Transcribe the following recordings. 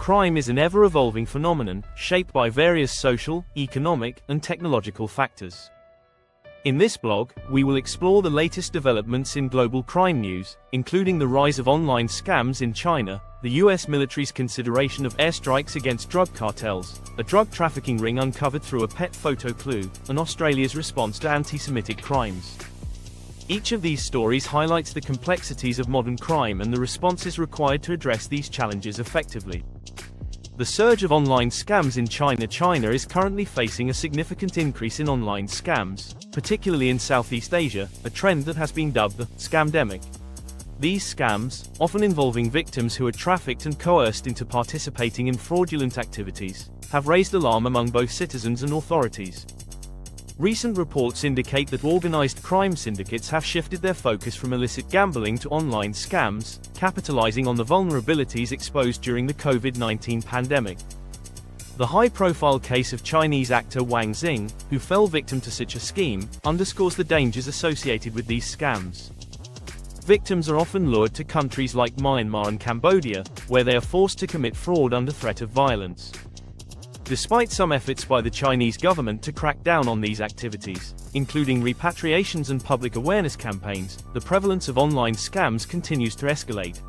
crime is an ever-evolving phenomenon, shaped by various social, economic, and technological factors. In this blog, we will explore the latest developments in global crime news, including the rise of online scams in China, the US military's consideration of airstrikes against drug cartels, a drug trafficking ring uncovered through a pet photo clue, and Australia's response to anti-Semitic crimes. Each of these stories highlights the complexities of modern crime and the responses required to address these challenges effectively. The surge of online scams in China is currently facing a significant increase in online scams, particularly in Southeast Asia, a trend that has been dubbed the scamdemic. These scams, often involving victims who are trafficked and coerced into participating in fraudulent activities, have raised alarm among both citizens and authorities. Recent reports indicate that organized crime syndicates have shifted their focus from illicit gambling to online scams, capitalizing on the vulnerabilities exposed during the COVID-19 pandemic. The high-profile case of Chinese actor Wang Xing, who fell victim to such a scheme, underscores the dangers associated with these scams. Victims are often lured to countries like Myanmar and Cambodia, where they are forced to commit fraud under threat of violence. Despite some efforts by the Chinese government to crack down on these activities, including repatriations and public awareness campaigns, the prevalence of online scams continues to escalate.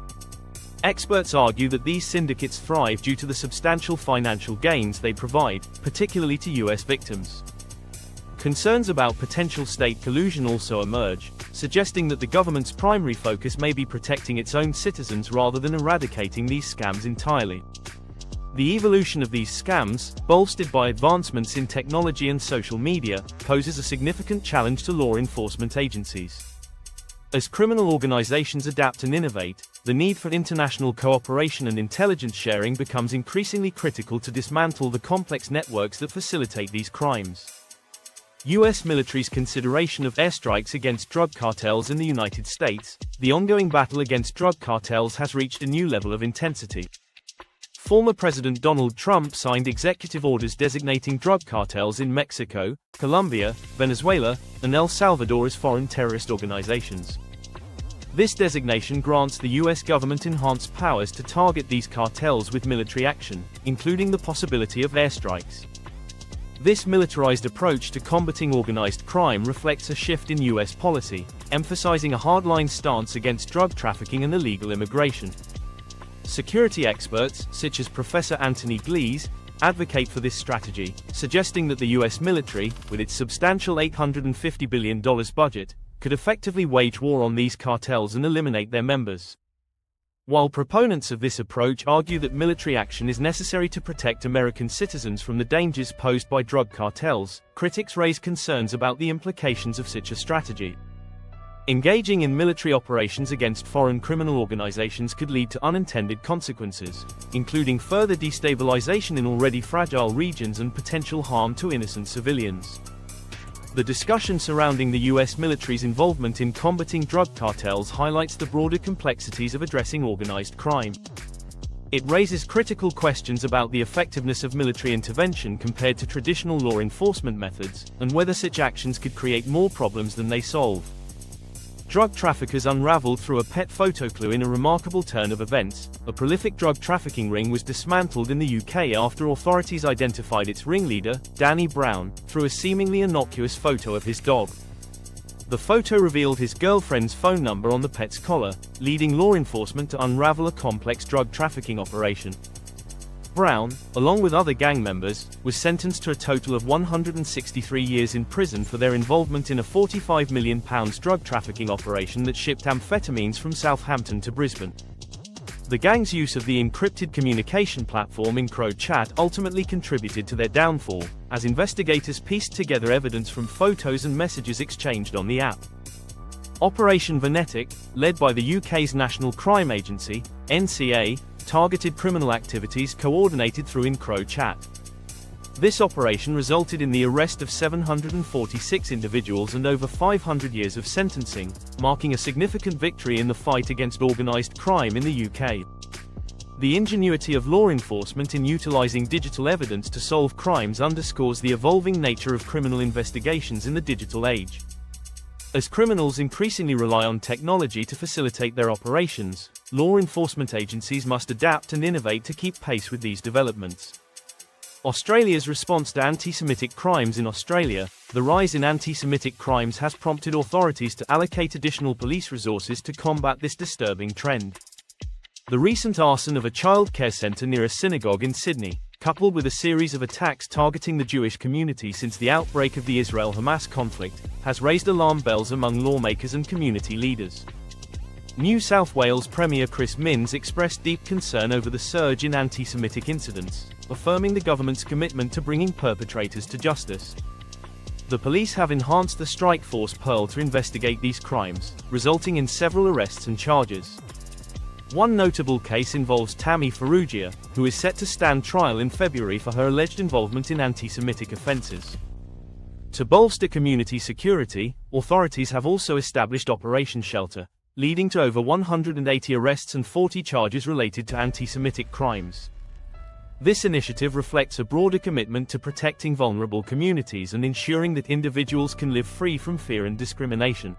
Experts argue that these syndicates thrive due to the substantial financial gains they provide, particularly to US victims. Concerns about potential state collusion also emerge, suggesting that the government's primary focus may be protecting its own citizens rather than eradicating these scams entirely. The evolution of these scams, bolstered by advancements in technology and social media, poses a significant challenge to law enforcement agencies. As criminal organizations adapt and innovate, the need for international cooperation and intelligence sharing becomes increasingly critical to dismantle the complex networks that facilitate these crimes. US military's consideration of airstrikes against drug cartels in the United States, the ongoing battle against drug cartels has reached a new level of intensity. Former President Donald Trump signed executive orders designating drug cartels in Mexico, Colombia, Venezuela, and El Salvador as foreign terrorist organizations. This designation grants the US government enhanced powers to target these cartels with military action, including the possibility of airstrikes. This militarized approach to combating organized crime reflects a shift in US policy, emphasizing a hardline stance against drug trafficking and illegal immigration. Security experts, such as Professor Anthony Glees, advocate for this strategy, suggesting that the US military, with its substantial $850 billion budget, could effectively wage war on these cartels and eliminate their members. While proponents of this approach argue that military action is necessary to protect American citizens from the dangers posed by drug cartels, critics raise concerns about the implications of such a strategy. Engaging in military operations against foreign criminal organizations could lead to unintended consequences, including further destabilization in already fragile regions and potential harm to innocent civilians. The discussion surrounding the US military's involvement in combating drug cartels highlights the broader complexities of addressing organized crime. It raises critical questions about the effectiveness of military intervention compared to traditional law enforcement methods, and whether such actions could create more problems than they solve. Drug traffickers unraveled through a pet photo clue in a remarkable turn of events. A prolific drug trafficking ring was dismantled in the UK after authorities identified its ringleader, Danny Brown, through a seemingly innocuous photo of his dog. The photo revealed his girlfriend's phone number on the pet's collar, leading law enforcement to unravel a complex drug trafficking operation. Brown, along with other gang members, was sentenced to a total of 163 years in prison for their involvement in a £45 million drug trafficking operation that shipped amphetamines from Southampton to Brisbane. The gang's use of the encrypted communication platform EncroChat ultimately contributed to their downfall, as investigators pieced together evidence from photos and messages exchanged on the app. Operation Venetic, led by the UK's National Crime Agency, NCA, targeted criminal activities coordinated through EncroChat. This operation resulted in the arrest of 746 individuals and over 500 years of sentencing, marking a significant victory in the fight against organized crime in the UK. The ingenuity of law enforcement in utilizing digital evidence to solve crimes underscores the evolving nature of criminal investigations in the digital age. As criminals increasingly rely on technology to facilitate their operations, law enforcement agencies must adapt and innovate to keep pace with these developments. Australia's response to anti-Semitic crimes in Australia. The rise in anti-Semitic crimes has prompted authorities to allocate additional police resources to combat this disturbing trend. The recent arson of a childcare centre near a synagogue in Sydney, coupled with a series of attacks targeting the Jewish community since the outbreak of the Israel-Hamas conflict, has raised alarm bells among lawmakers and community leaders. New South Wales Premier Chris Minns expressed deep concern over the surge in anti-Semitic incidents, affirming the government's commitment to bringing perpetrators to justice. The police have enhanced the strike force Pearl to investigate these crimes, resulting in several arrests and charges. One notable case involves Tammy Farrugia, who is set to stand trial in February for her alleged involvement in anti-Semitic offences. To bolster community security, authorities have also established Operation Shelter, leading to over 180 arrests and 40 charges related to anti-Semitic crimes. This initiative reflects a broader commitment to protecting vulnerable communities and ensuring that individuals can live free from fear and discrimination.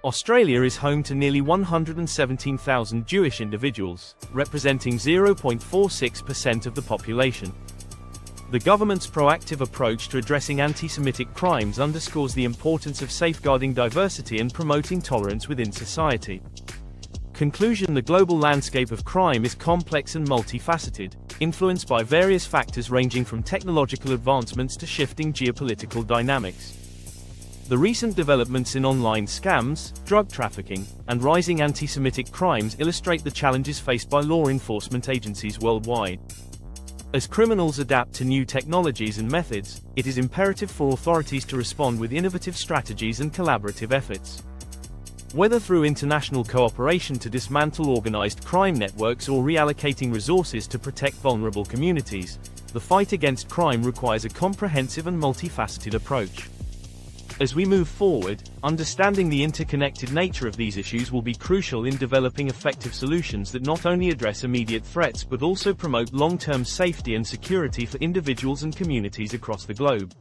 Australia is home to nearly 117,000 Jewish individuals, representing 0.46% of the population. The government's proactive approach to addressing anti-Semitic crimes underscores the importance of safeguarding diversity and promoting tolerance within society. Conclusion: the global landscape of crime is complex and multifaceted, influenced by various factors ranging from technological advancements to shifting geopolitical dynamics. The recent developments in online scams, drug trafficking, and rising anti-Semitic crimes illustrate the challenges faced by law enforcement agencies worldwide. As criminals adapt to new technologies and methods, it is imperative for authorities to respond with innovative strategies and collaborative efforts. Whether through international cooperation to dismantle organized crime networks or reallocating resources to protect vulnerable communities, the fight against crime requires a comprehensive and multifaceted approach. As we move forward, understanding the interconnected nature of these issues will be crucial in developing effective solutions that not only address immediate threats but also promote long-term safety and security for individuals and communities across the globe.